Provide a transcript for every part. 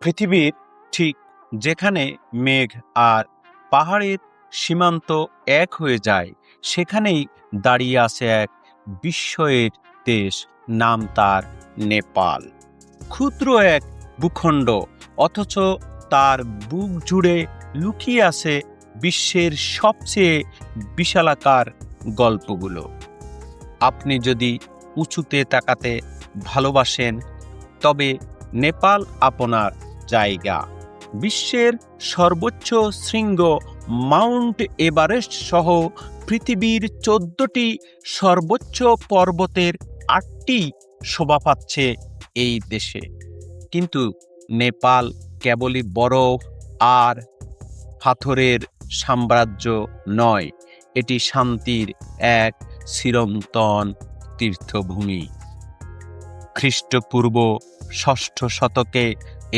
পৃথিবীর ঠিক যেখানে মেঘ আর পাহাড়ের সীমান্ত এক হয়ে যায়, সেখানেই দাঁড়িয়ে আছে এক বিস্ময়ের দেশ, নাম তার নেপাল। ক্ষুদ্র এক ভূখণ্ড, অথচ তার বুক জুড়ে লুকিয়ে আছে বিশ্বের সবচেয়ে বিশালাকার গল্পগুলো। আপনি যদি উঁচুতে তাকাতে ভালোবাসেন, তবে নেপাল আপনার জায়গা। বিশ্বের সর্বোচ্চ শৃঙ্গ মাউন্ট এভারেস্ট সহ পৃথিবীর 14টি সর্বোচ্চ পর্বতের 8টি শোভা পাচ্ছে এই দেশে। কিন্তু নেপাল কেবলই বরফ আর পাথরের সাম্রাজ্য নয়, এটি শান্তির এক চিরন্তন তীর্থভূমি। খ্রিস্টপূর্ব 6ষ্ঠ শতকে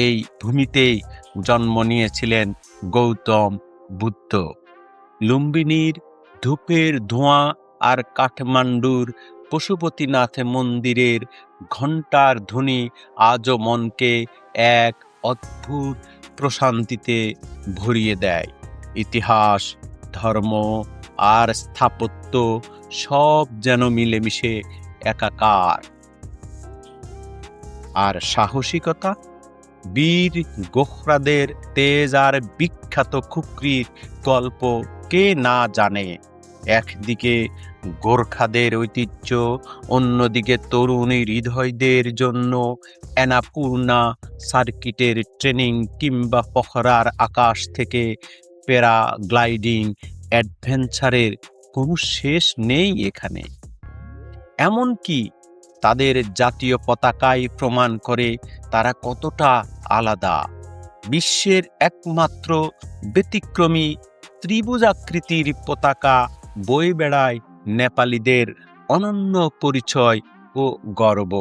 এই ভূমিতেই জন্ম নিয়েছিলেন গৌতম বুদ্ধ। লুম্বিনীর ধূপের ধোঁয়া আর কাঠমান্ডুর পশুপতিনাথ মন্দিরের ঘণ্টার ধ্বনি আজও মনকে এক অদ্ভুত প্রশান্তিতে ভরিয়ে দেয়। ইতিহাস, ধর্ম আর স্থাপত্য সব যেন মিলেমিশে একাকার। আর সাহসিকতা, বীর গোখরাদের তেজ আর বিখ্যাত খুকরির গল্প কে না জানে। একদিকে গোর্খাদের ঐতিহ্য, অন্যদিকে তরুণী হৃদয়দের জন্য অ্যানাপূর্ণা সার্কিটের ট্রেনিং, কিংবা পখরার আকাশ থেকে প্যারাগ্লাইডিং অ্যাডভেঞ্চারের কোনো শেষ নেই এখানে। এমনকি তাদের জাতীয় পতাকাই প্রমাণ করে তারা কতটা আলাদা। বিশ্বের একমাত্র ব্যতিক্রমী ত্রিভুজাকৃতির পতাকা বয়ে বেড়ায় নেপালিদের অনন্য পরিচয় ও গর্ব।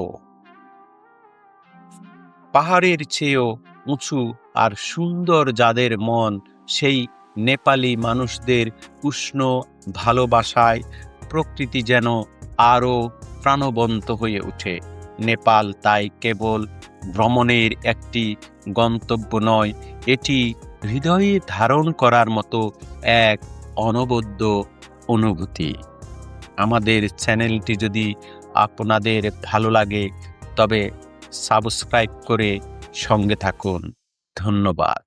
পাহাড়ের চেয়েও উঁচু আর সুন্দর যাদের মন, সেই নেপালি মানুষদের উষ্ণ ভালোবাসায় প্রকৃতি যেন আরও প্রাণবন্ত হয়ে ওঠে। নেপাল তাই কেবল ভ্রমণের একটি গন্তব্য নয়, এটি হৃদয়ে ধারণ করার মতো এক অনবদ্য অনুভূতি। আমাদের চ্যানেলটি যদি আপনাদের ভালো লাগে, তবে সাবস্ক্রাইব করে সঙ্গে থাকুন। ধন্যবাদ।